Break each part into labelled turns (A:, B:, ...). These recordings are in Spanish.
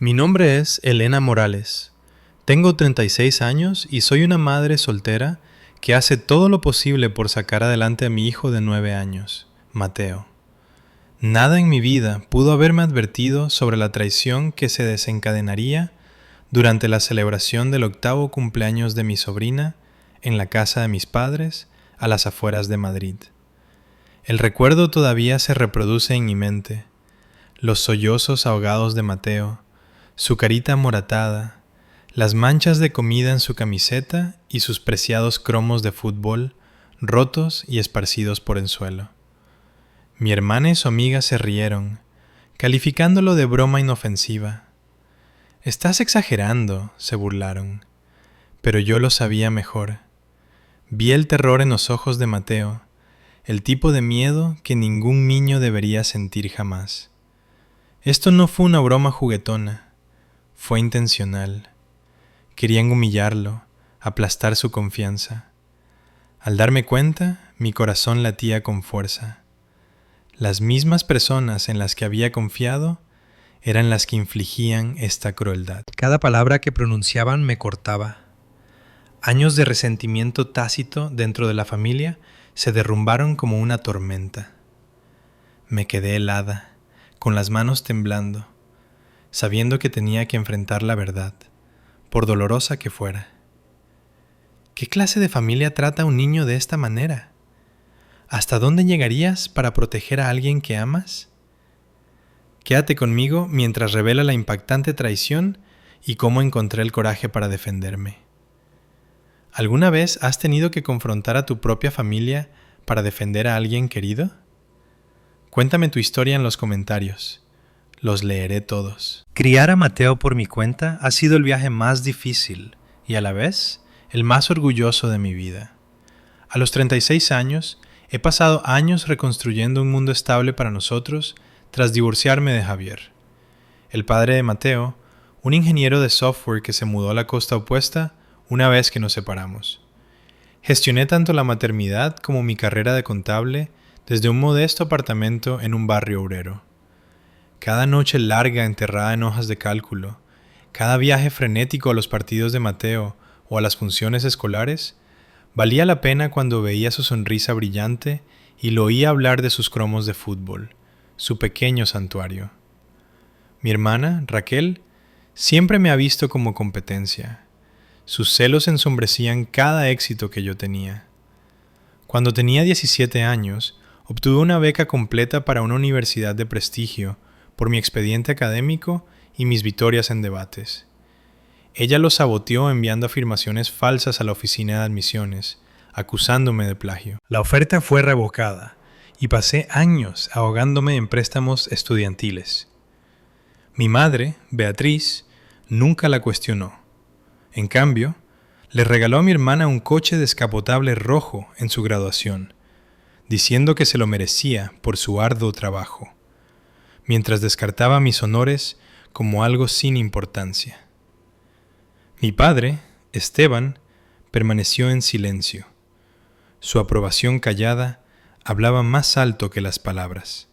A: Mi nombre es Elena Morales. Tengo 36 años y soy una madre soltera que hace todo lo posible por sacar adelante a mi hijo de 9 años, Mateo. Nada en mi vida pudo haberme advertido sobre la traición que se desencadenaría durante la celebración del 8º cumpleaños de mi sobrina en la casa de mis padres a las afueras de Madrid. El recuerdo todavía se reproduce en mi mente. Los sollozos ahogados de Mateo, su carita amoratada, las manchas de comida en su camiseta y sus preciados cromos de fútbol rotos y esparcidos por el suelo. Mi hermana y su amiga se rieron, calificándolo de broma inofensiva. «Estás exagerando», se burlaron. Pero yo lo sabía mejor. Vi el terror en los ojos de Mateo, el tipo de miedo que ningún niño debería sentir jamás. Esto no fue una broma juguetona. Fue intencional. Querían humillarlo, aplastar su confianza. Al darme cuenta, mi corazón latía con fuerza. Las mismas personas en las que había confiado eran las que infligían esta crueldad. Cada palabra que pronunciaban me cortaba. Años de resentimiento tácito dentro de la familia se derrumbaron como una tormenta. Me quedé helada, con las manos temblando, sabiendo que tenía que enfrentar la verdad, por dolorosa que fuera. ¿Qué clase de familia trata a un niño de esta manera? ¿Hasta dónde llegarías para proteger a alguien que amas? Quédate conmigo mientras revela la impactante traición y cómo encontré el coraje para defenderme. ¿Alguna vez has tenido que confrontar a tu propia familia para defender a alguien querido? Cuéntame tu historia en los comentarios. Los leeré todos. Criar a Mateo por mi cuenta ha sido el viaje más difícil y a la vez el más orgulloso de mi vida. A los 36 años he pasado años reconstruyendo un mundo estable para nosotros tras divorciarme de Javier. El padre de Mateo, un ingeniero de software que se mudó a la costa opuesta una vez que nos separamos. Gestioné tanto la maternidad como mi carrera de contable desde un modesto apartamento en un barrio obrero. Cada noche larga enterrada en hojas de cálculo, cada viaje frenético a los partidos de Mateo o a las funciones escolares, valía la pena cuando veía su sonrisa brillante y lo oía hablar de sus cromos de fútbol, su pequeño santuario. Mi hermana, Raquel, siempre me ha visto como competencia. Sus celos ensombrecían cada éxito que yo tenía. Cuando tenía 17 años, obtuve una beca completa para una universidad de prestigio por mi expediente académico y mis victorias en debates. Ella lo saboteó enviando afirmaciones falsas a la oficina de admisiones, acusándome de plagio. La oferta fue revocada y pasé años ahogándome en préstamos estudiantiles. Mi madre, Beatriz, nunca la cuestionó. En cambio, le regaló a mi hermana un coche descapotable rojo en su graduación, diciendo que se lo merecía por su arduo trabajo, mientras descartaba mis honores como algo sin importancia. Mi padre, Esteban, permaneció en silencio. Su aprobación callada hablaba más alto que las palabras.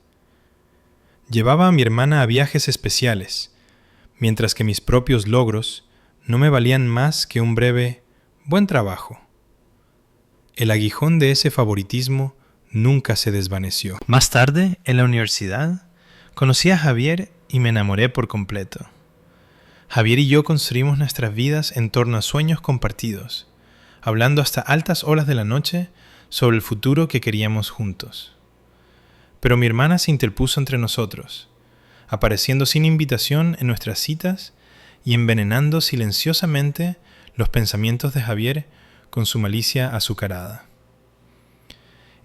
A: Llevaba a mi hermana a viajes especiales, mientras que mis propios logros no me valían más que un breve «buen trabajo». El aguijón de ese favoritismo nunca se desvaneció. Más tarde, en la universidad, conocí a Javier y me enamoré por completo. Javier y yo construimos nuestras vidas en torno a sueños compartidos, hablando hasta altas horas de la noche sobre el futuro que queríamos juntos. Pero mi hermana se interpuso entre nosotros, apareciendo sin invitación en nuestras citas y envenenando silenciosamente los pensamientos de Javier con su malicia azucarada.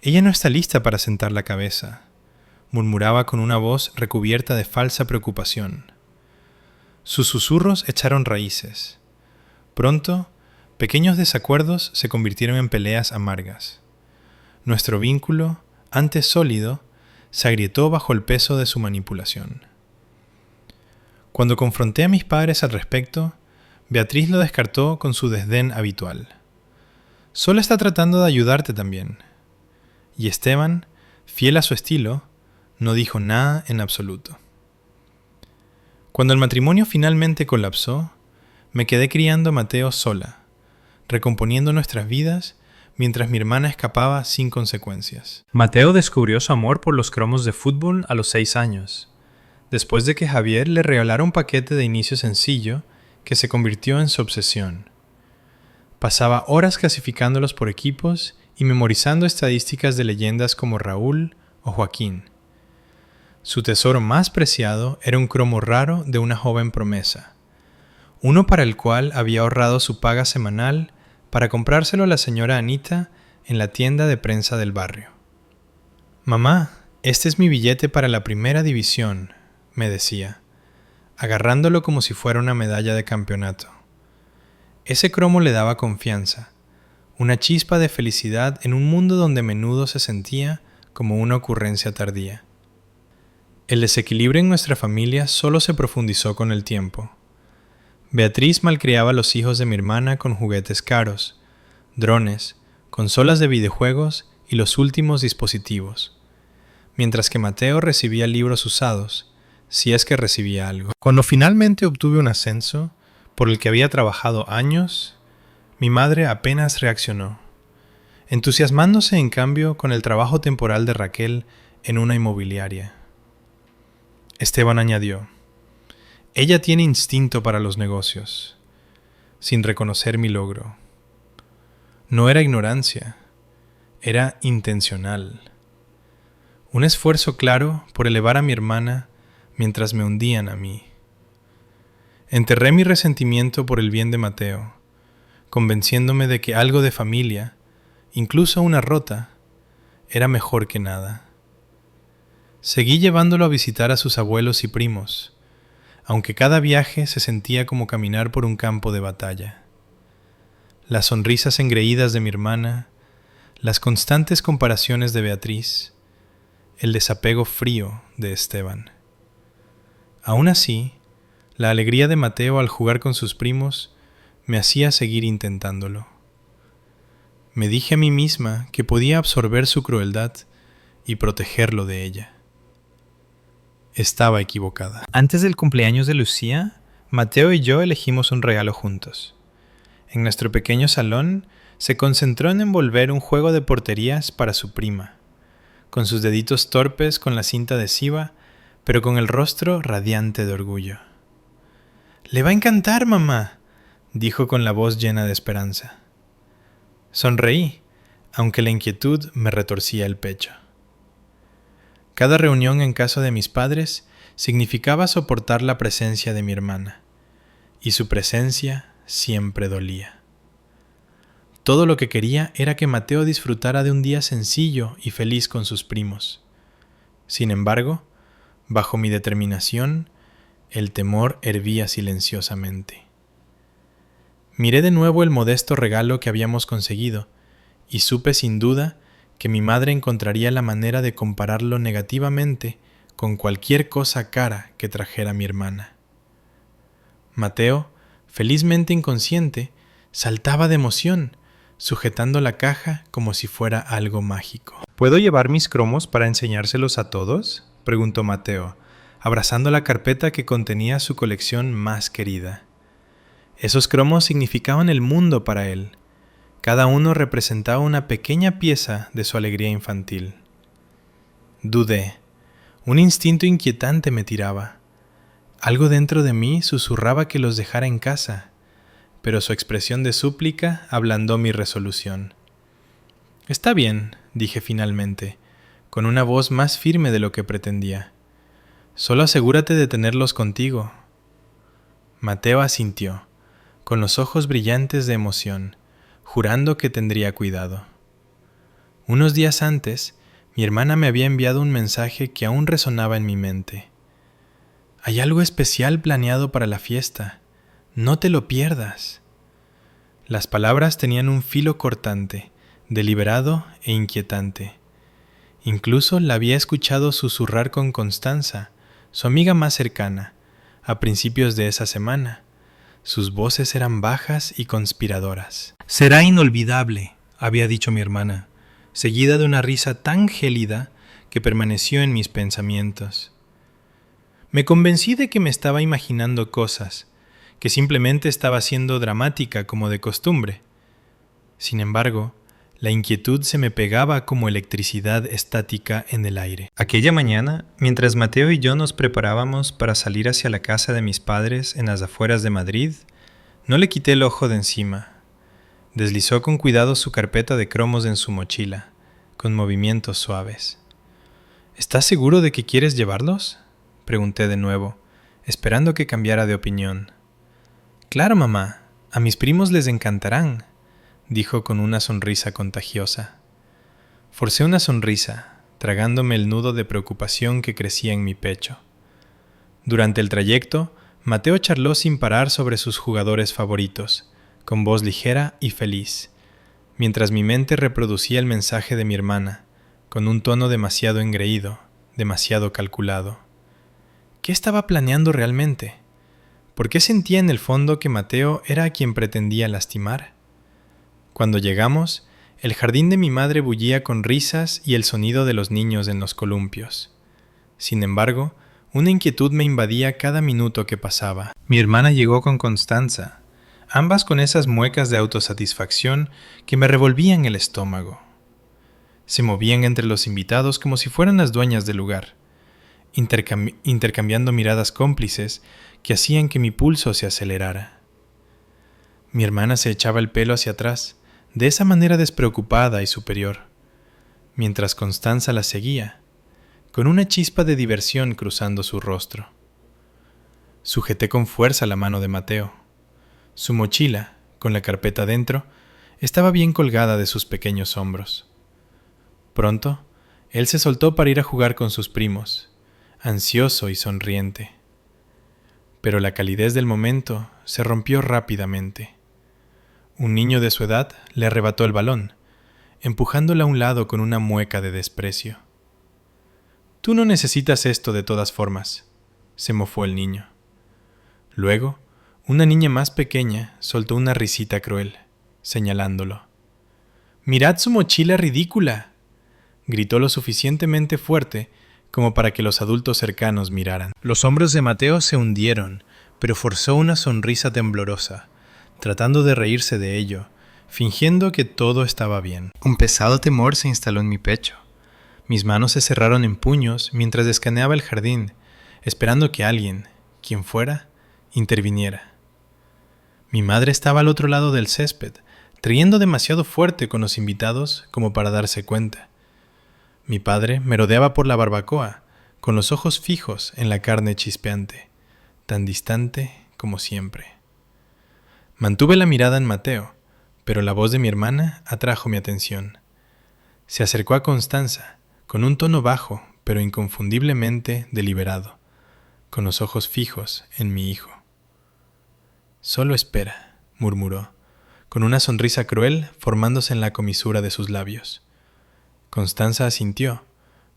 A: Ella no está lista para sentar la cabeza, murmuraba con una voz recubierta de falsa preocupación. Sus susurros echaron raíces. Pronto, pequeños desacuerdos se convirtieron en peleas amargas. Nuestro vínculo, antes sólido, se agrietó bajo el peso de su manipulación. Cuando confronté a mis padres al respecto, Beatriz lo descartó con su desdén habitual. Solo está tratando de ayudarte también. Y Esteban, fiel a su estilo, no dijo nada en absoluto. Cuando el matrimonio finalmente colapsó, me quedé criando a Mateo sola, recomponiendo nuestras vidas mientras mi hermana escapaba sin consecuencias. Mateo descubrió su amor por los cromos de fútbol a los 6 años, después de que Javier le regalara un paquete de inicio sencillo que se convirtió en su obsesión. Pasaba horas clasificándolos por equipos y memorizando estadísticas de leyendas como Raúl o Joaquín. Su tesoro más preciado era un cromo raro de una joven promesa, uno para el cual había ahorrado su paga semanal para comprárselo a la señora Anita en la tienda de prensa del barrio. «Mamá, este es mi billete para la primera división», me decía, agarrándolo como si fuera una medalla de campeonato. Ese cromo le daba confianza, una chispa de felicidad en un mundo donde a menudo se sentía como una ocurrencia tardía. El desequilibrio en nuestra familia solo se profundizó con el tiempo. Beatriz malcriaba a los hijos de mi hermana con juguetes caros, drones, consolas de videojuegos y los últimos dispositivos, mientras que Mateo recibía libros usados, si es que recibía algo. Cuando finalmente obtuve un ascenso, por el que había trabajado años, mi madre apenas reaccionó, entusiasmándose en cambio con el trabajo temporal de Raquel en una inmobiliaria. Esteban añadió: «Ella tiene instinto para los negocios», sin reconocer mi logro. No era ignorancia, era intencional. Un esfuerzo claro por elevar a mi hermana mientras me hundían a mí. Enterré mi resentimiento por el bien de Mateo, convenciéndome de que algo de familia, incluso una rota, era mejor que nada. Seguí llevándolo a visitar a sus abuelos y primos, aunque cada viaje se sentía como caminar por un campo de batalla. Las sonrisas engreídas de mi hermana, las constantes comparaciones de Beatriz, el desapego frío de Esteban. Aún así, la alegría de Mateo al jugar con sus primos me hacía seguir intentándolo. Me dije a mí misma que podía absorber su crueldad y protegerlo de ella. Estaba equivocada. Antes del cumpleaños de Lucía, Mateo y yo elegimos un regalo juntos. En nuestro pequeño salón se concentró en envolver un juego de porterías para su prima, con sus deditos torpes con la cinta adhesiva, pero con el rostro radiante de orgullo. «Le va a encantar, mamá», dijo con la voz llena de esperanza. Sonreí, aunque la inquietud me retorcía el pecho. Cada reunión en casa de mis padres significaba soportar la presencia de mi hermana, y su presencia siempre dolía. Todo lo que quería era que Mateo disfrutara de un día sencillo y feliz con sus primos. Sin embargo, bajo mi determinación, el temor hervía silenciosamente. Miré de nuevo el modesto regalo que habíamos conseguido, y supe sin duda que mi madre encontraría la manera de compararlo negativamente con cualquier cosa cara que trajera mi hermana. Mateo, felizmente inconsciente, saltaba de emoción, sujetando la caja como si fuera algo mágico. «¿Puedo llevar mis cromos para enseñárselos a todos?», preguntó Mateo, abrazando la carpeta que contenía su colección más querida. Esos cromos significaban el mundo para él. Cada uno representaba una pequeña pieza de su alegría infantil. Dudé. Un instinto inquietante me tiraba. Algo dentro de mí susurraba que los dejara en casa, pero su expresión de súplica ablandó mi resolución. «Está bien», dije finalmente, con una voz más firme de lo que pretendía. «Solo asegúrate de tenerlos contigo». Mateo asintió, con los ojos brillantes de emoción, jurando que tendría cuidado. Unos días antes, mi hermana me había enviado un mensaje que aún resonaba en mi mente. «Hay algo especial planeado para la fiesta. No te lo pierdas». Las palabras tenían un filo cortante, deliberado e inquietante. Incluso la había escuchado susurrar con Constanza, su amiga más cercana, a principios de esa semana. Sus voces eran bajas y conspiradoras. «Será inolvidable», había dicho mi hermana, seguida de una risa tan gélida que permaneció en mis pensamientos. Me convencí de que me estaba imaginando cosas, que simplemente estaba siendo dramática como de costumbre. Sin embargo, la inquietud se me pegaba como electricidad estática en el aire. Aquella mañana, mientras Mateo y yo nos preparábamos para salir hacia la casa de mis padres en las afueras de Madrid, no le quité el ojo de encima. Deslizó con cuidado su carpeta de cromos en su mochila, con movimientos suaves. ¿Estás seguro de que quieres llevarlos?, pregunté de nuevo, esperando que cambiara de opinión. Claro, mamá, a mis primos les encantarán, dijo con una sonrisa contagiosa. Forcé una sonrisa, tragándome el nudo de preocupación que crecía en mi pecho. Durante el trayecto, Mateo charló sin parar sobre sus jugadores favoritos, con voz ligera y feliz, mientras mi mente reproducía el mensaje de mi hermana, con un tono demasiado engreído, demasiado calculado. ¿Qué estaba planeando realmente? ¿Por qué sentía en el fondo que Mateo era a quien pretendía lastimar? Cuando llegamos, el jardín de mi madre bullía con risas y el sonido de los niños en los columpios. Sin embargo, una inquietud me invadía cada minuto que pasaba. Mi hermana llegó con Constanza, ambas con esas muecas de autosatisfacción que me revolvían el estómago. Se movían entre los invitados como si fueran las dueñas del lugar, intercambiando miradas cómplices que hacían que mi pulso se acelerara. Mi hermana se echaba el pelo hacia atrás, de esa manera despreocupada y superior, mientras Constanza la seguía, con una chispa de diversión cruzando su rostro. Sujeté con fuerza la mano de Mateo. Su mochila, con la carpeta dentro, estaba bien colgada de sus pequeños hombros. Pronto, él se soltó para ir a jugar con sus primos, ansioso y sonriente. Pero la calidez del momento se rompió rápidamente. Un niño de su edad le arrebató el balón, empujándola a un lado con una mueca de desprecio. «Tú no necesitas esto de todas formas», se mofó el niño. Luego, una niña más pequeña soltó una risita cruel, señalándolo. «¡Mirad su mochila ridícula!», gritó lo suficientemente fuerte como para que los adultos cercanos miraran. Los hombros de Mateo se hundieron, pero forzó una sonrisa temblorosa, tratando de reírse de ello, fingiendo que todo estaba bien. Un pesado temor se instaló en mi pecho. Mis manos se cerraron en puños mientras escaneaba el jardín, esperando que alguien, quien fuera, interviniera. Mi madre estaba al otro lado del césped, riendo demasiado fuerte con los invitados como para darse cuenta. Mi padre merodeaba por la barbacoa, con los ojos fijos en la carne chispeante, tan distante como siempre. Mantuve la mirada en Mateo, pero la voz de mi hermana atrajo mi atención. Se acercó a Constanza, con un tono bajo, pero inconfundiblemente deliberado, con los ojos fijos en mi hijo. «Solo espera», murmuró, con una sonrisa cruel formándose en la comisura de sus labios. Constanza asintió,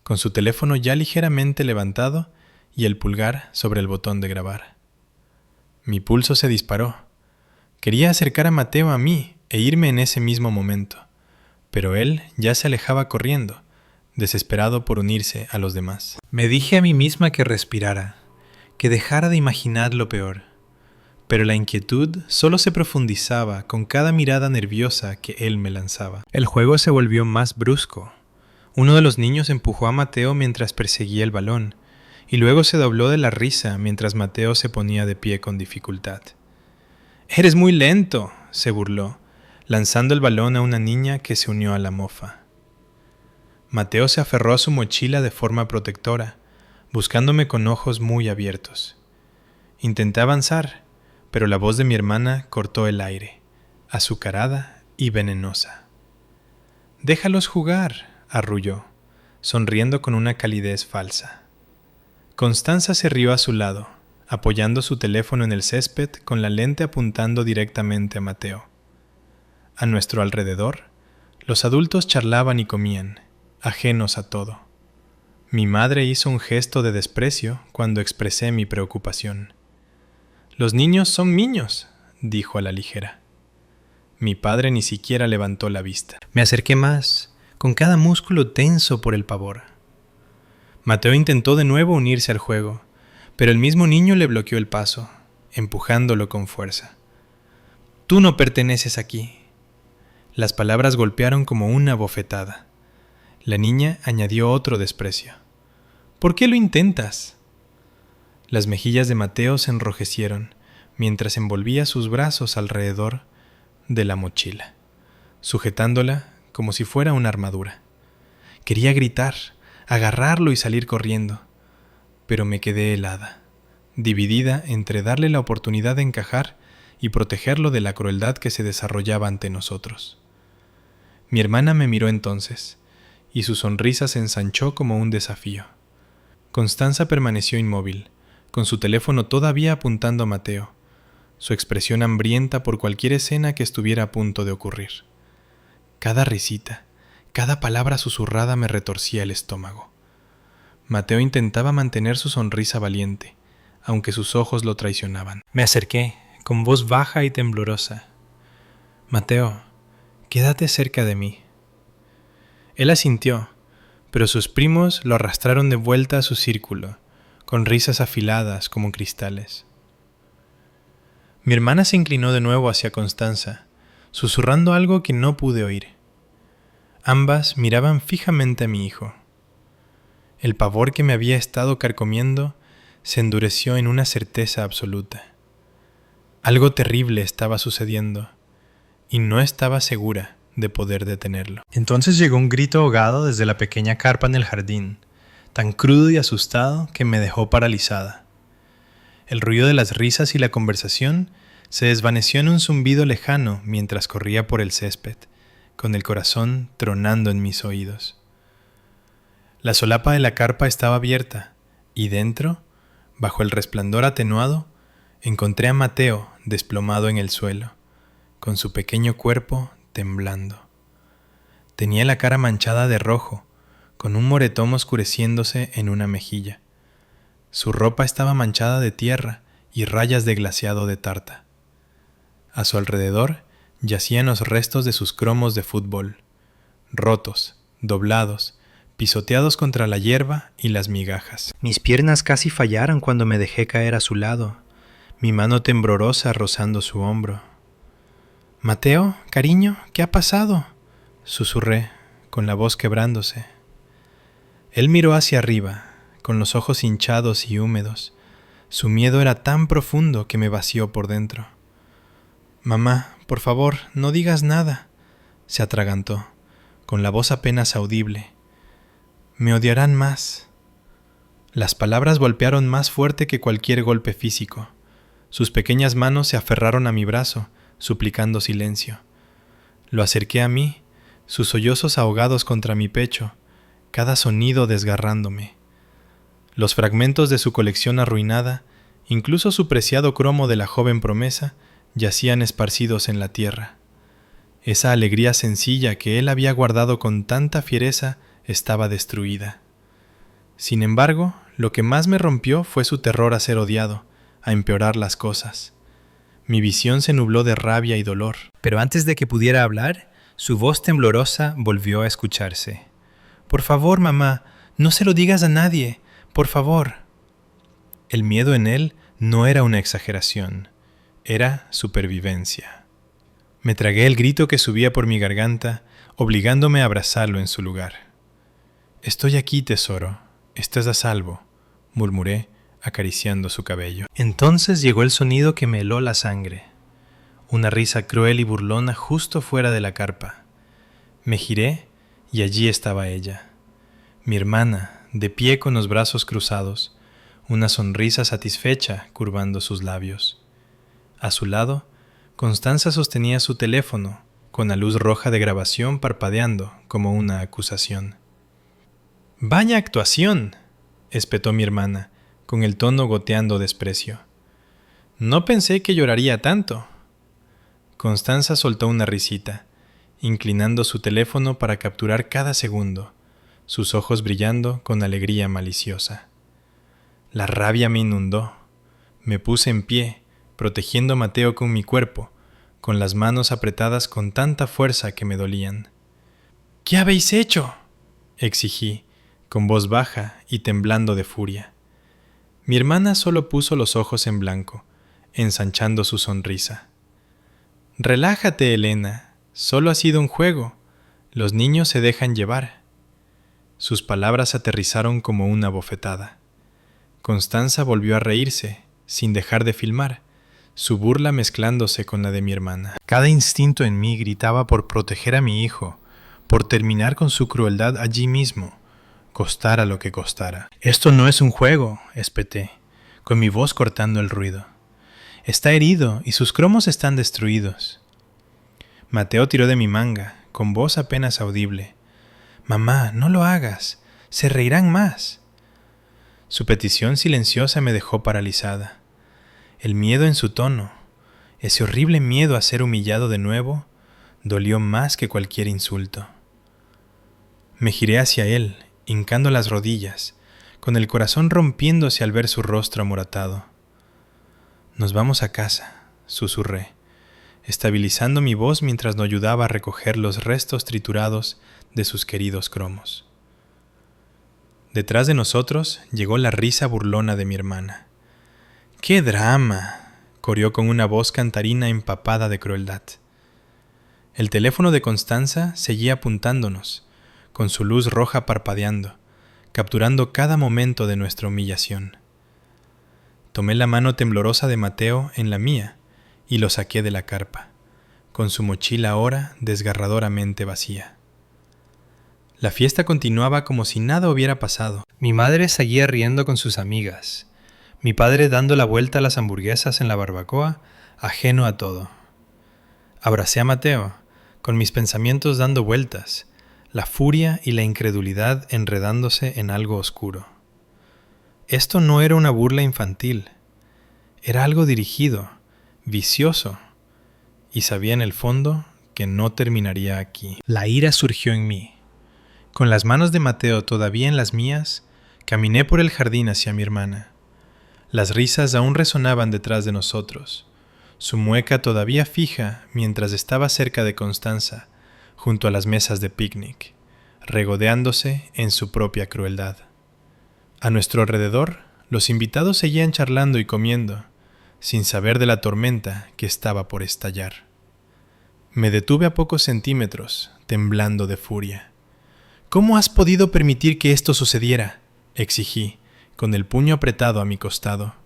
A: con su teléfono ya ligeramente levantado y el pulgar sobre el botón de grabar. Mi pulso se disparó. Quería acercar a Mateo a mí e irme en ese mismo momento, pero él ya se alejaba corriendo, desesperado por unirse a los demás. Me dije a mí misma que respirara, que dejara de imaginar lo peor, pero la inquietud solo se profundizaba con cada mirada nerviosa que él me lanzaba. El juego se volvió más brusco. Uno de los niños empujó a Mateo mientras perseguía el balón, y luego se dobló de la risa mientras Mateo se ponía de pie con dificultad. «¡Eres muy lento!», se burló, lanzando el balón a una niña que se unió a la mofa. Mateo se aferró a su mochila de forma protectora, buscándome con ojos muy abiertos. Intenté avanzar, pero la voz de mi hermana cortó el aire, azucarada y venenosa. «Déjalos jugar», arrulló, sonriendo con una calidez falsa. Constanza se rió a su lado, apoyando su teléfono en el césped con la lente apuntando directamente a Mateo. A nuestro alrededor, los adultos charlaban y comían, ajenos a todo. Mi madre hizo un gesto de desprecio cuando expresé mi preocupación. «Los niños son niños», dijo a la ligera. Mi padre ni siquiera levantó la vista. Me acerqué más, con cada músculo tenso por el pavor. Mateo intentó de nuevo unirse al juego, Pero el mismo niño le bloqueó el paso, empujándolo con fuerza. «Tú no perteneces aquí». Las palabras golpearon como una bofetada. La niña añadió otro desprecio. «¿Por qué lo intentas?». Las mejillas de Mateo se enrojecieron mientras envolvía sus brazos alrededor de la mochila, sujetándola como si fuera una armadura. Quería gritar, agarrarlo y salir corriendo, pero me quedé helada, dividida entre darle la oportunidad de encajar y protegerlo de la crueldad que se desarrollaba ante nosotros. Mi hermana me miró entonces, y su sonrisa se ensanchó como un desafío. Constanza permaneció inmóvil, con su teléfono todavía apuntando a Mateo, su expresión hambrienta por cualquier escena que estuviera a punto de ocurrir. Cada risita, cada palabra susurrada me retorcía el estómago. Mateo intentaba mantener su sonrisa valiente, aunque sus ojos lo traicionaban. Me acerqué, con voz baja y temblorosa. «Mateo, quédate cerca de mí». Él asintió, pero sus primos lo arrastraron de vuelta a su círculo, con risas afiladas como cristales. Mi hermana se inclinó de nuevo hacia Constanza, susurrando algo que no pude oír. Ambas miraban fijamente a mi hijo. El pavor que me había estado carcomiendo se endureció en una certeza absoluta. Algo terrible estaba sucediendo, y no estaba segura de poder detenerlo. Entonces llegó un grito ahogado desde la pequeña carpa en el jardín, tan crudo y asustado que me dejó paralizada. El ruido de las risas y la conversación se desvaneció en un zumbido lejano mientras corría por el césped, con el corazón tronando en mis oídos. La solapa de la carpa estaba abierta, y dentro, bajo el resplandor atenuado, encontré a Mateo desplomado en el suelo, con su pequeño cuerpo temblando. Tenía la cara manchada de rojo, con un moretón oscureciéndose en una mejilla. Su ropa estaba manchada de tierra y rayas de glaseado de tarta. A su alrededor yacían los restos de sus cromos de fútbol, rotos, doblados, pisoteados contra la hierba y las migajas. Mis piernas casi fallaron cuando me dejé caer a su lado, mi mano temblorosa rozando su hombro. «Mateo, cariño, ¿qué ha pasado?», susurré, con la voz quebrándose. Él miró hacia arriba, con los ojos hinchados y húmedos. Su miedo era tan profundo que me vació por dentro. «Mamá, por favor, no digas nada», se atragantó, con la voz apenas audible. «Me odiarán más». Las palabras golpearon más fuerte que cualquier golpe físico. Sus pequeñas manos se aferraron a mi brazo, suplicando silencio. Lo acerqué a mí, sus sollozos ahogados contra mi pecho, cada sonido desgarrándome. Los fragmentos de su colección arruinada, incluso su preciado cromo de la joven promesa, yacían esparcidos en la tierra. Esa alegría sencilla que él había guardado con tanta fiereza estaba destruida. Sin embargo, lo que más me rompió fue su terror a ser odiado, a empeorar las cosas. Mi visión se nubló de rabia y dolor. Pero antes de que pudiera hablar, su voz temblorosa volvió a escucharse. «Por favor, mamá, no se lo digas a nadie, por favor». El miedo en él no era una exageración, era supervivencia. Me tragué el grito que subía por mi garganta, obligándome a abrazarlo en su lugar. «Estoy aquí, tesoro, estás a salvo», murmuré, acariciando su cabello. Entonces llegó el sonido que me heló la sangre. Una risa cruel y burlona justo fuera de la carpa. Me giré y allí estaba ella, mi hermana, de pie con los brazos cruzados, una sonrisa satisfecha curvando sus labios. A su lado, Constanza sostenía su teléfono, con la luz roja de grabación parpadeando como una acusación. «¡Vaya actuación!», espetó mi hermana, con el tono goteando desprecio. «No pensé que lloraría tanto». Constanza soltó una risita, inclinando su teléfono para capturar cada segundo, sus ojos brillando con alegría maliciosa. La rabia me inundó. Me puse en pie, protegiendo a Mateo con mi cuerpo, con las manos apretadas con tanta fuerza que me dolían. «¿Qué habéis hecho?», exigí, con voz baja y temblando de furia. Mi hermana solo puso los ojos en blanco, ensanchando su sonrisa. Relájate, Elena, solo ha sido un juego. Los niños se dejan llevar. Sus palabras aterrizaron como una bofetada. Constanza volvió a reírse, sin dejar de filmar, su burla mezclándose con la de mi hermana. Cada instinto en mí gritaba por proteger a mi hijo, por terminar con su crueldad allí mismo, costara lo que costara. Esto no es un juego, espeté, con mi voz cortando el ruido. Está herido y sus cromos están destruidos. Mateo tiró de mi manga, con voz apenas audible. Mamá, no lo hagas, se reirán más. Su petición silenciosa me dejó paralizada. El miedo en su tono, ese horrible miedo a ser humillado de nuevo, dolió más que cualquier insulto. Me giré hacia él, hincando las rodillas, con el corazón rompiéndose al ver su rostro amoratado. Nos vamos a casa, susurré, estabilizando mi voz mientras nos ayudaba a recoger los restos triturados de sus queridos cromos. Detrás de nosotros llegó la risa burlona de mi hermana. ¡Qué drama!, coreó con una voz cantarina empapada de crueldad. El teléfono de Constanza seguía apuntándonos, con su luz roja parpadeando, capturando cada momento de nuestra humillación. Tomé la mano temblorosa de Mateo en la mía y lo saqué de la carpa, con su mochila ahora desgarradoramente vacía. La fiesta continuaba como si nada hubiera pasado. Mi madre seguía riendo con sus amigas. Mi padre dando la vuelta a las hamburguesas en la barbacoa, ajeno a todo. Abracé a Mateo, con mis pensamientos dando vueltas, la furia y la incredulidad enredándose en algo oscuro. Esto no era una burla infantil, era algo dirigido, vicioso, y sabía en el fondo que no terminaría aquí. La ira surgió en mí. Con las manos de Mateo todavía en las mías, caminé por el jardín hacia mi hermana. Las risas aún resonaban detrás de nosotros, su mueca todavía fija mientras estaba cerca de Constanza, junto a las mesas de picnic, regodeándose en su propia crueldad. A nuestro alrededor, los invitados seguían charlando y comiendo, sin saber de la tormenta que estaba por estallar. Me detuve a pocos centímetros, temblando de furia. ¿Cómo has podido permitir que esto sucediera?, exigí, con el puño apretado a mi costado.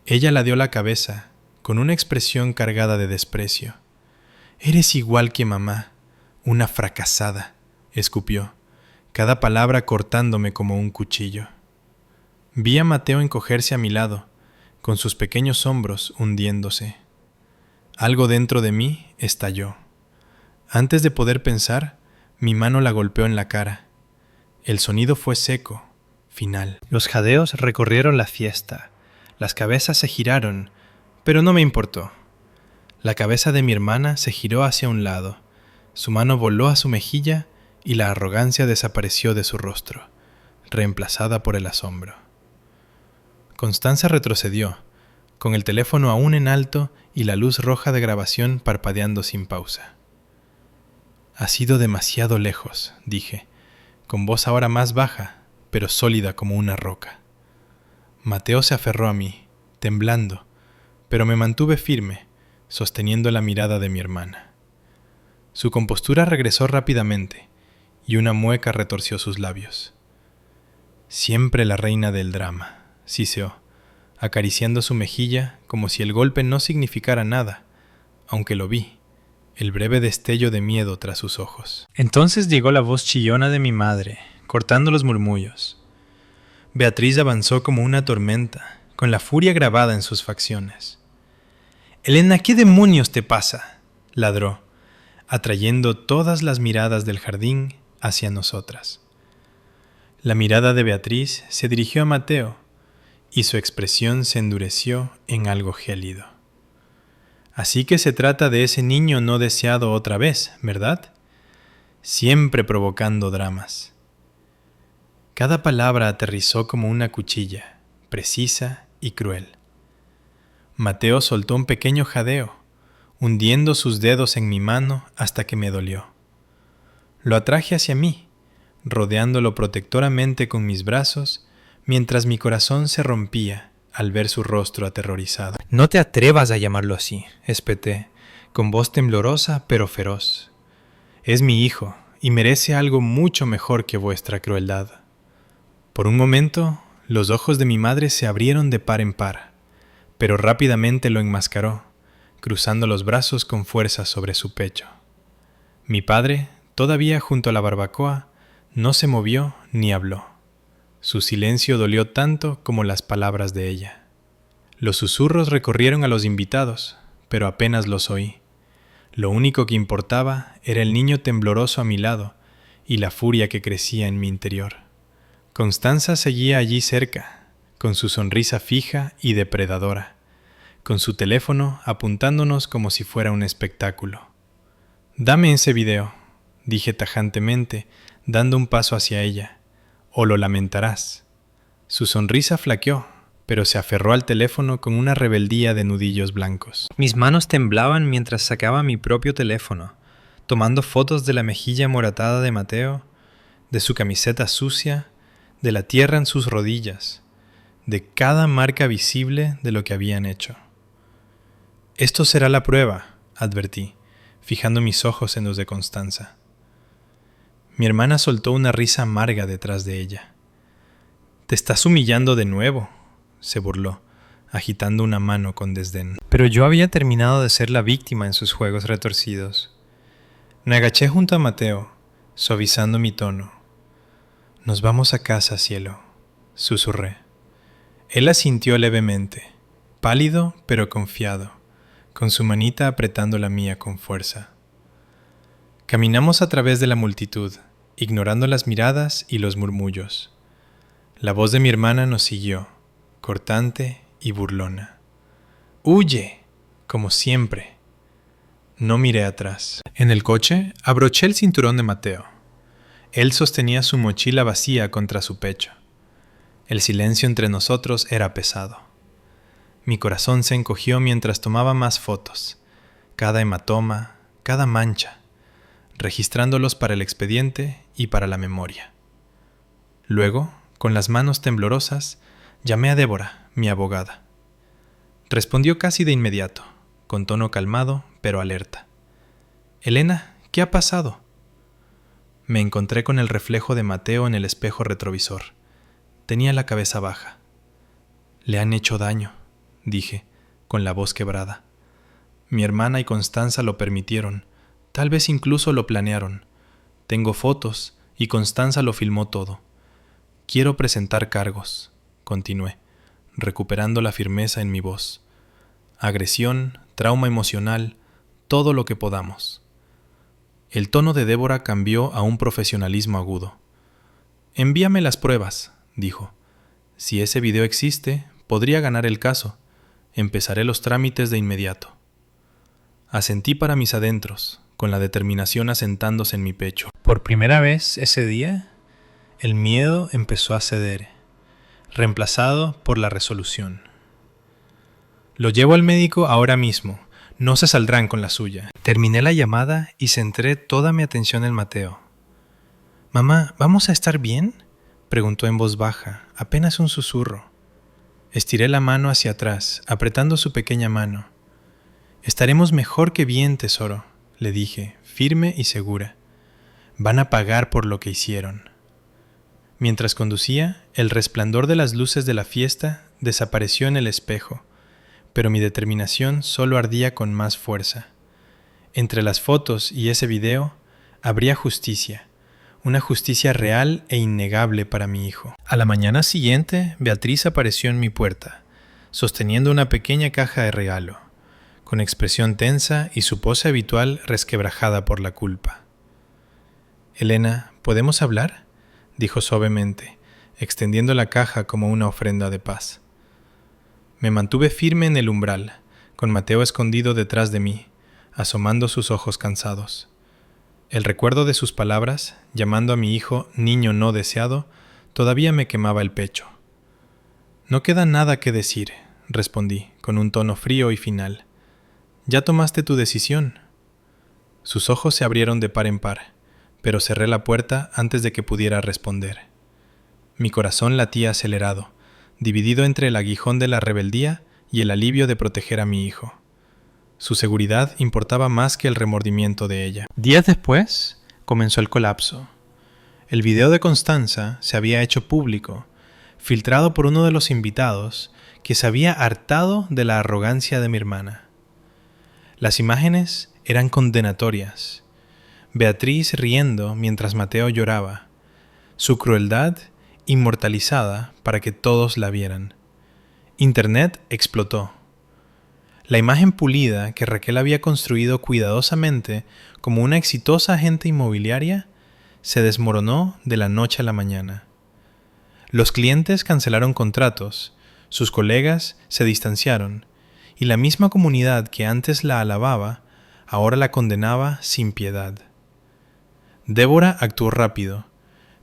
A: Ella ladeó la cabeza, con una expresión cargada de desprecio. «Eres igual que mamá, una fracasada», escupió, cada palabra cortándome como un cuchillo. Vi a Mateo encogerse a mi lado, con sus pequeños hombros hundiéndose. Algo dentro de mí estalló. Antes de poder pensar, mi mano la golpeó en la cara. El sonido fue seco, final. Los jadeos recorrieron la fiesta. Las cabezas se giraron, pero no me importó. La cabeza de mi hermana se giró hacia un lado. Su mano voló a su mejilla y la arrogancia desapareció de su rostro, reemplazada por el asombro. Constanza retrocedió, con el teléfono aún en alto y la luz roja de grabación parpadeando sin pausa. «Ha sido demasiado lejos», dije, con voz ahora más baja, pero sólida como una roca. Mateo se aferró a mí, temblando, pero me mantuve firme, sosteniendo la mirada de mi hermana. Su compostura regresó rápidamente, y una mueca retorció sus labios. «Siempre la reina del drama», siseó, acariciando su mejilla como si el golpe no significara nada, aunque lo vi, el breve destello de miedo tras sus ojos. Entonces llegó la voz chillona de mi madre, cortando los murmullos. Beatriz avanzó como una tormenta, con la furia grabada en sus facciones. «Elena, ¿qué demonios te pasa?», ladró, atrayendo todas las miradas del jardín hacia nosotras. La mirada de Beatriz se dirigió a Mateo, y su expresión se endureció en algo gélido. «Así que se trata de ese niño no deseado otra vez, ¿verdad? Siempre provocando dramas». Cada palabra aterrizó como una cuchilla, precisa y cruel. Mateo soltó un pequeño jadeo, hundiendo sus dedos en mi mano hasta que me dolió. Lo atraje hacia mí, rodeándolo protectoramente con mis brazos, mientras mi corazón se rompía al ver su rostro aterrorizado.
B: «No te atrevas a llamarlo así», espeté, con voz temblorosa pero feroz.
A: «Es mi hijo, y merece algo mucho mejor que vuestra crueldad». Por un momento, los ojos de mi madre se abrieron de par en par, pero rápidamente lo enmascaró, cruzando los brazos con fuerza sobre su pecho. Mi padre, todavía junto a la barbacoa, no se movió ni habló. Su silencio dolió tanto como las palabras de ella. Los susurros recorrieron a los invitados, pero apenas los oí. Lo único que importaba era el niño tembloroso a mi lado y la furia que crecía en mi interior. Constanza seguía allí cerca, con su sonrisa fija y depredadora, con su teléfono apuntándonos como si fuera un espectáculo. «Dame ese video», dije tajantemente, dando un paso hacia ella, «o lo lamentarás». Su sonrisa flaqueó, pero se aferró al teléfono con una rebeldía de nudillos blancos.
B: Mis manos temblaban mientras sacaba mi propio teléfono, tomando fotos de la mejilla moratada de Mateo, de su camiseta sucia, de la tierra en sus rodillas, de cada marca visible de lo que habían hecho. «Esto será la prueba», advertí, fijando mis ojos en los de Constanza. Mi hermana soltó una risa amarga detrás de ella. «Te estás humillando de nuevo», se burló, agitando una mano con desdén. Pero yo había terminado de ser la víctima en sus juegos retorcidos. Me agaché junto a Mateo, suavizando mi tono. «Nos vamos a casa, cielo», susurré. Él asintió levemente, pálido pero confiado, con su manita apretando la mía con fuerza. Caminamos a través de la multitud, ignorando las miradas y los murmullos. La voz de mi hermana nos siguió, cortante y burlona. «¡Huye!», como siempre. No miré atrás. En el coche, abroché el cinturón de Mateo. Él sostenía su mochila vacía contra su pecho. El silencio entre nosotros era pesado. Mi corazón se encogió mientras tomaba más fotos, cada hematoma, cada mancha, registrándolos para el expediente y para la memoria. Luego, con las manos temblorosas, llamé a Débora, mi abogada. Respondió casi de inmediato, con tono calmado pero alerta. «Elena, ¿qué ha pasado?». Me encontré con el reflejo de Mateo en el espejo retrovisor. Tenía la cabeza baja. «Le han hecho daño», dije, con la voz quebrada. Mi hermana y Constanza lo permitieron, tal vez incluso lo planearon. Tengo fotos y Constanza lo filmó todo. «Quiero presentar cargos», continué, recuperando la firmeza en mi voz. «Agresión, trauma emocional, todo lo que podamos». El tono de Débora cambió a un profesionalismo agudo. «Envíame las pruebas», dijo. «Si ese video existe, podría ganar el caso. Empezaré los trámites de inmediato». Asentí para mis adentros, con la determinación asentándose en mi pecho. Por primera vez ese día, el miedo empezó a ceder, reemplazado por la resolución. «Lo llevo al médico ahora mismo. No se saldrán con la suya». Terminé la llamada y centré toda mi atención en Mateo. «Mamá, ¿vamos a estar bien?», preguntó en voz baja, apenas un susurro. Estiré la mano hacia atrás, apretando su pequeña mano. «Estaremos mejor que bien, tesoro», le dije, firme y segura. «Van a pagar por lo que hicieron». Mientras conducía, el resplandor de las luces de la fiesta desapareció en el espejo, pero mi determinación solo ardía con más fuerza. Entre las fotos y ese video, habría justicia, una justicia real e innegable para mi hijo. A la mañana siguiente, Beatriz apareció en mi puerta, sosteniendo una pequeña caja de regalo, con expresión tensa y su pose habitual resquebrajada por la culpa. «Elena, ¿podemos hablar?», dijo suavemente, extendiendo la caja como una ofrenda de paz. Me mantuve firme en el umbral, con Mateo escondido detrás de mí, asomando sus ojos cansados. El recuerdo de sus palabras, llamando a mi hijo niño no deseado, todavía me quemaba el pecho. «No queda nada que decir», respondí, con un tono frío y final. «Ya tomaste tu decisión». Sus ojos se abrieron de par en par, pero cerré la puerta antes de que pudiera responder. Mi corazón latía acelerado, dividido entre el aguijón de la rebeldía y el alivio de proteger a mi hijo. Su seguridad importaba más que el remordimiento de ella.
A: Días después, comenzó el colapso. El video de Constanza se había hecho público, filtrado por uno de los invitados que se había hartado de la arrogancia de mi hermana. Las imágenes eran condenatorias. Beatriz riendo mientras Mateo lloraba. Su crueldad inmortalizada para que todos la vieran. Internet explotó. La imagen pulida que Raquel había construido cuidadosamente como una exitosa agente inmobiliaria se desmoronó de la noche a la mañana. Los clientes cancelaron contratos, sus colegas se distanciaron, y la misma comunidad que antes la alababa, ahora la condenaba sin piedad. Débora actuó rápido,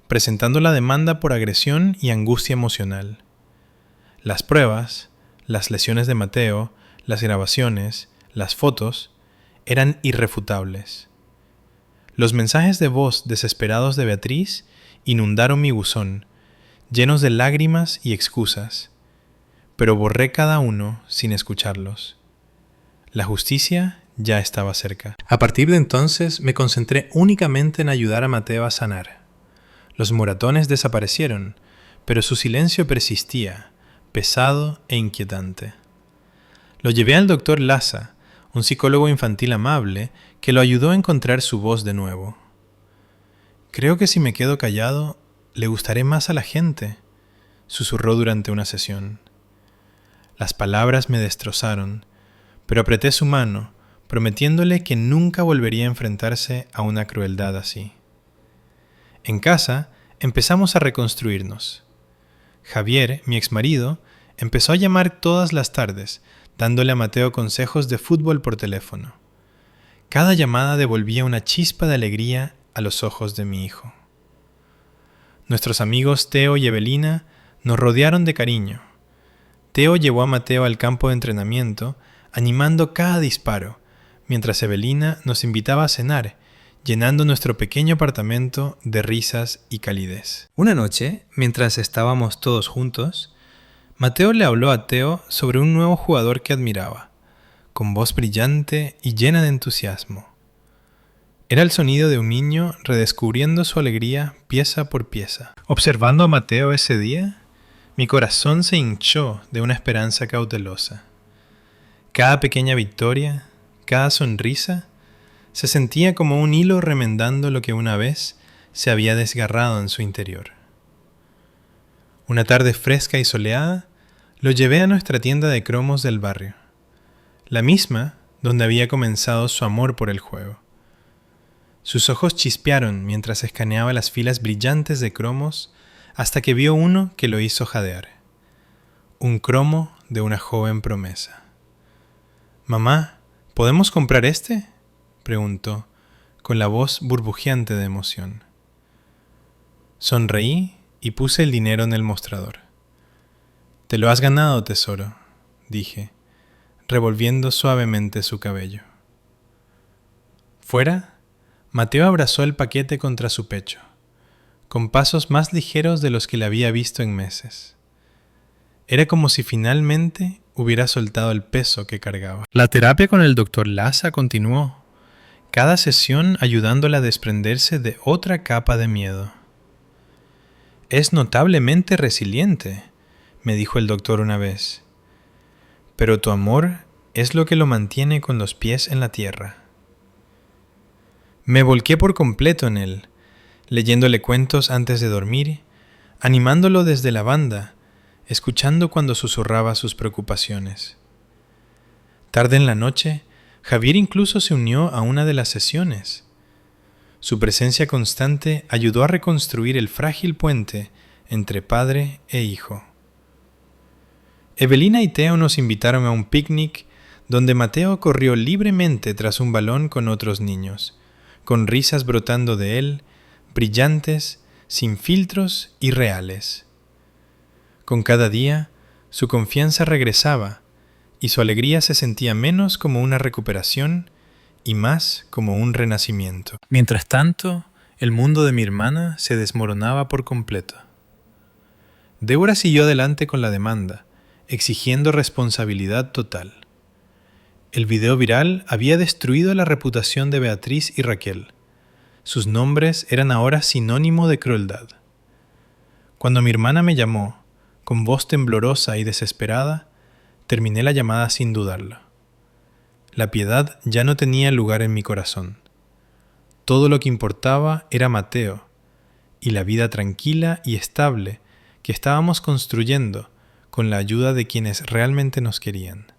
A: presentando la demanda por agresión y angustia emocional. Las pruebas, las lesiones de Mateo, las grabaciones, las fotos, eran irrefutables. Los mensajes de voz desesperados de Beatriz inundaron mi buzón, llenos de lágrimas y excusas, pero borré cada uno sin escucharlos. La justicia ya estaba cerca. A partir de entonces me concentré únicamente en ayudar a Mateo a sanar. Los moratones desaparecieron, pero su silencio persistía, pesado e inquietante. Lo llevé al doctor Laza, un psicólogo infantil amable que lo ayudó a encontrar su voz de nuevo. Creo que si me quedo callado, le gustaré más a la gente, susurró durante una sesión. Las palabras me destrozaron, pero apreté su mano, prometiéndole que nunca volvería a enfrentarse a una crueldad así. En casa, empezamos a reconstruirnos. Javier, mi exmarido, empezó a llamar todas las tardes, dándole a Mateo consejos de fútbol por teléfono. Cada llamada devolvía una chispa de alegría a los ojos de mi hijo. Nuestros amigos Teo y Evelina nos rodearon de cariño. Teo llevó a Mateo al campo de entrenamiento, animando cada disparo, mientras Evelina nos invitaba a cenar, llenando nuestro pequeño apartamento de risas y calidez. Una noche, mientras estábamos todos juntos, Mateo le habló a Teo sobre un nuevo jugador que admiraba, con voz brillante y llena de entusiasmo. Era el sonido de un niño redescubriendo su alegría pieza por pieza. Observando a Mateo ese día, mi corazón se hinchó de una esperanza cautelosa. Cada pequeña victoria, cada sonrisa, se sentía como un hilo remendando lo que una vez se había desgarrado en su interior. Una tarde fresca y soleada, lo llevé a nuestra tienda de cromos del barrio, la misma donde había comenzado su amor por el juego. Sus ojos chispearon mientras escaneaba las filas brillantes de cromos hasta que vio uno que lo hizo jadear. Un cromo de una joven promesa. «Mamá, ¿podemos comprar este?», preguntó, con la voz burbujeante de emoción. Sonreí y puse el dinero en el mostrador. «Te lo has ganado, tesoro», dije, revolviendo suavemente su cabello. Fuera, Mateo abrazó el paquete contra su pecho, con pasos más ligeros de los que le había visto en meses. Era como si finalmente hubiera soltado el peso que cargaba. La terapia con el doctor Laza continuó, cada sesión ayudándole a desprenderse de otra capa de miedo. «Es notablemente resiliente», me dijo el doctor una vez, «pero tu amor es lo que lo mantiene con los pies en la tierra». Me volqué por completo en él, leyéndole cuentos antes de dormir, animándolo desde la banda, escuchando cuando susurraba sus preocupaciones. Tarde en la noche, Javier incluso se unió a una de las sesiones. Su presencia constante ayudó a reconstruir el frágil puente entre padre e hijo. Evelina y Teo nos invitaron a un picnic donde Mateo corrió libremente tras un balón con otros niños, con risas brotando de él, brillantes, sin filtros y reales. Con cada día, su confianza regresaba y su alegría se sentía menos como una recuperación y más como un renacimiento. Mientras tanto, el mundo de mi hermana se desmoronaba por completo. Débora siguió adelante con la demanda, exigiendo responsabilidad total. El video viral había destruido la reputación de Beatriz y Raquel. Sus nombres eran ahora sinónimo de crueldad. Cuando mi hermana me llamó, con voz temblorosa y desesperada, terminé la llamada sin dudarla. La piedad ya no tenía lugar en mi corazón. Todo lo que importaba era Mateo y la vida tranquila y estable que estábamos construyendo con la ayuda de quienes realmente nos querían.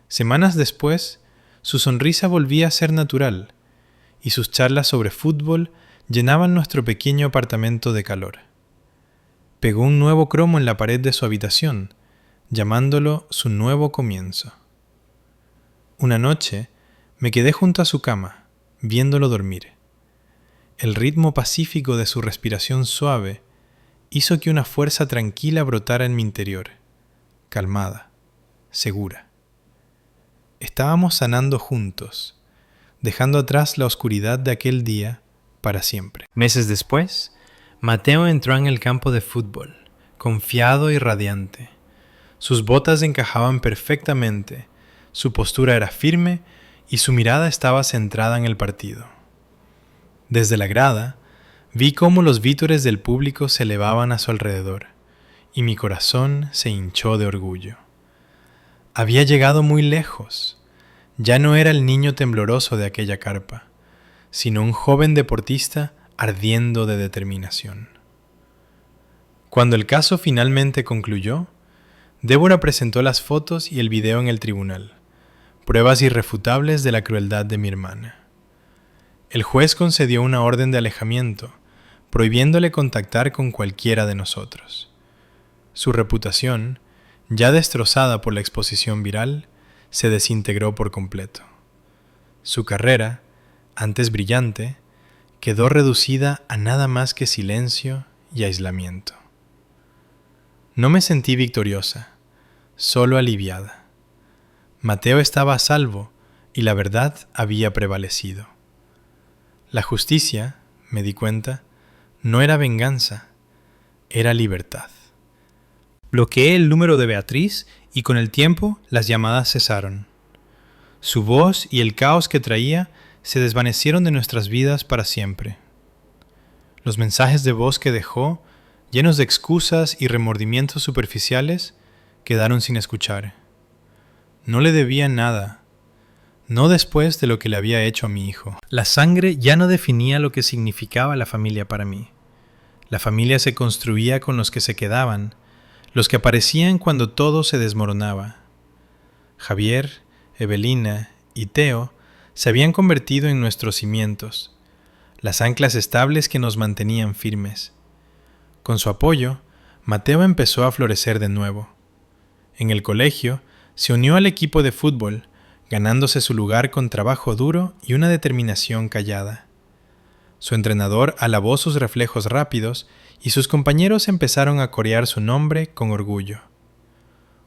A: Semanas después, su sonrisa volvía a ser natural y sus charlas sobre fútbol llenaban nuestro pequeño apartamento de calor. Pegó un nuevo cromo en la pared de su habitación, llamándolo su nuevo comienzo. Una noche me quedé junto a su cama, viéndolo dormir. El ritmo pacífico de su respiración suave hizo que una fuerza tranquila brotara en mi interior, calmada, segura. Estábamos sanando juntos, dejando atrás la oscuridad de aquel día para siempre. Meses después, Mateo entró en el campo de fútbol, confiado y radiante. Sus botas encajaban perfectamente, su postura era firme y su mirada estaba centrada en el partido. Desde la grada, vi cómo los vítores del público se elevaban a su alrededor, y mi corazón se hinchó de orgullo. Había llegado muy lejos. Ya no era el niño tembloroso de aquella carpa, sino un joven deportista ardiendo de determinación. Cuando el caso finalmente concluyó, Débora presentó las fotos y el video en el tribunal, pruebas irrefutables de la crueldad de mi hermana. El juez concedió una orden de alejamiento, prohibiéndole contactar con cualquiera de nosotros. Su reputación, ya destrozada por la exposición viral, se desintegró por completo. Su carrera, antes brillante, quedó reducida a nada más que silencio y aislamiento. No me sentí victoriosa, solo aliviada. Mateo estaba a salvo y la verdad había prevalecido. La justicia, me di cuenta, no era venganza, era libertad. Bloqueé el número de Beatriz y con el tiempo las llamadas cesaron. Su voz y el caos que traía se desvanecieron de nuestras vidas para siempre. Los mensajes de voz que dejó, llenos de excusas y remordimientos superficiales, quedaron sin escuchar. No le debía nada, no después de lo que le había hecho a mi hijo. La sangre ya no definía lo que significaba la familia para mí. La familia se construía con los que se quedaban, los que aparecían cuando todo se desmoronaba. Javier, Evelina y Teo se habían convertido en nuestros cimientos, las anclas estables que nos mantenían firmes. Con su apoyo, Mateo empezó a florecer de nuevo. En el colegio, se unió al equipo de fútbol, ganándose su lugar con trabajo duro y una determinación callada. Su entrenador alabó sus reflejos rápidos y sus compañeros empezaron a corear su nombre con orgullo.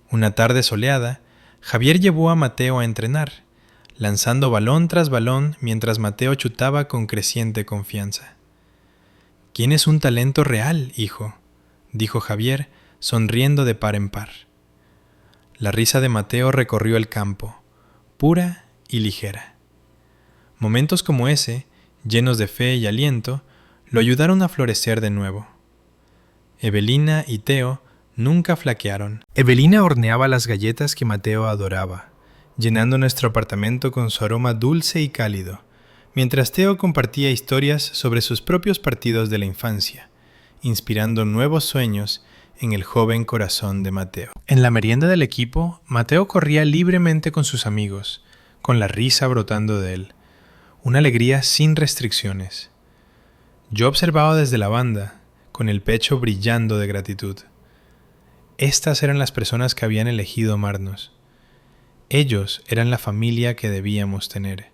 A: Una tarde soleada, Javier llevó a Mateo a entrenar, lanzando balón tras balón mientras Mateo chutaba con creciente confianza. «¿Quién es un talento real, hijo?», dijo Javier, sonriendo de par en par. La risa de Mateo recorrió el campo, pura y ligera. Momentos como ese, llenos de fe y aliento, lo ayudaron a florecer de nuevo. Evelina y Teo nunca flaquearon. Evelina horneaba las galletas que Mateo adoraba, llenando nuestro apartamento con su aroma dulce y cálido, mientras Teo compartía historias sobre sus propios partidos de la infancia, inspirando nuevos sueños en el joven corazón de Mateo. En la merienda del equipo, Mateo corría libremente con sus amigos, con la risa brotando de él, una alegría sin restricciones. Yo observaba desde la banda, con el pecho brillando de gratitud. Estas eran las personas que habían elegido amarnos. Ellos eran la familia que debíamos tener.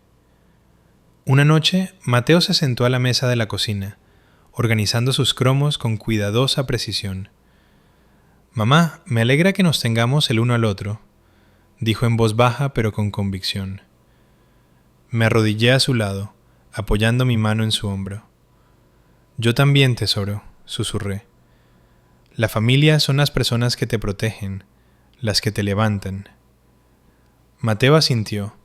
A: Una noche, Mateo se sentó a la mesa de la cocina, organizando sus cromos con cuidadosa precisión. «Mamá, me alegra que nos tengamos el uno al otro», dijo en voz baja pero con convicción. Me arrodillé a su lado, apoyando mi mano en su hombro. «Yo también, tesoro», susurré. La familia son las personas que te protegen, las que te levantan. Mateo asintió,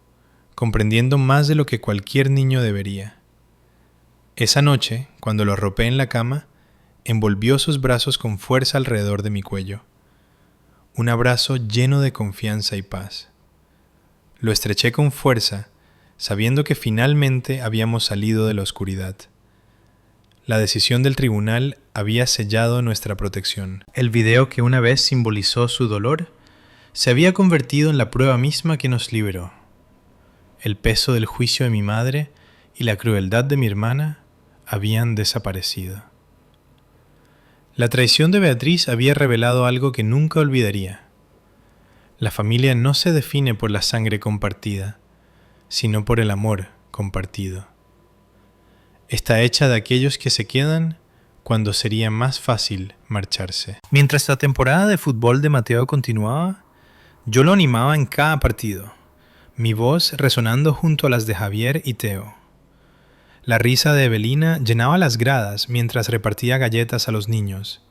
A: comprendiendo más de lo que cualquier niño debería. Esa noche, cuando lo arropé en la cama, envolvió sus brazos con fuerza alrededor de mi cuello. Un abrazo lleno de confianza y paz. Lo estreché con fuerza, sabiendo que finalmente habíamos salido de la oscuridad. La decisión del tribunal había sellado nuestra protección. El video que una vez simbolizó su dolor se había convertido en la prueba misma que nos liberó. El peso del juicio de mi madre y la crueldad de mi hermana habían desaparecido. La traición de Beatriz había revelado algo que nunca olvidaría. La familia no se define por la sangre compartida, sino por el amor compartido. Está hecha de aquellos que se quedan cuando sería más fácil marcharse. Mientras la temporada de fútbol de Mateo continuaba, yo lo animaba en cada partido, mi voz resonando junto a las de Javier y Teo. La risa de Evelina llenaba las gradas mientras repartía galletas a los niños.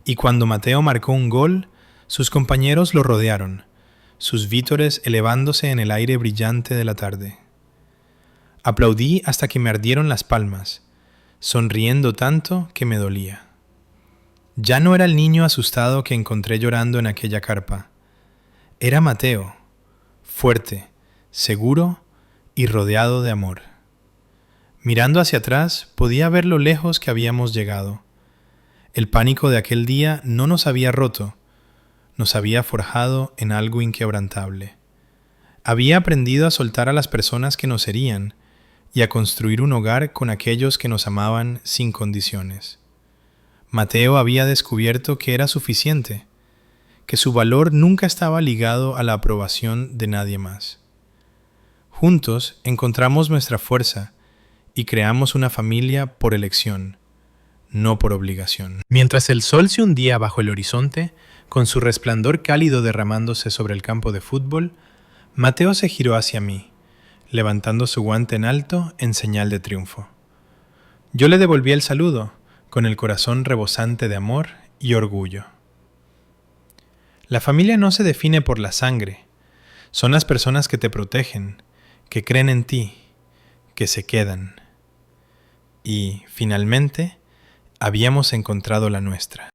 A: Y cuando Mateo marcó un gol, sus compañeros lo rodearon, sus vítores elevándose en el aire brillante de la tarde. Aplaudí hasta que me ardieron las palmas, sonriendo tanto que me dolía. Ya no era el niño asustado que encontré llorando en aquella carpa. Era Mateo, fuerte, seguro y rodeado de amor. Mirando hacia atrás, podía ver lo lejos que habíamos llegado. El pánico de aquel día no nos había roto, nos había forjado en algo inquebrantable. Había aprendido a soltar a las personas que nos herían y a construir un hogar con aquellos que nos amaban sin condiciones. Mateo había descubierto que era suficiente, que su valor nunca estaba ligado a la aprobación de nadie más. Juntos encontramos nuestra fuerza y creamos una familia por elección, no por obligación. Mientras el sol se hundía bajo el horizonte, con su resplandor cálido derramándose sobre el campo de fútbol, Mateo se giró hacia mí, levantando su guante en alto en señal de triunfo. Yo le devolví el saludo, con el corazón rebosante de amor y orgullo. La familia no se define por la sangre, son las personas que te protegen, que creen en ti, que se quedan. Y, finalmente, habíamos encontrado la nuestra.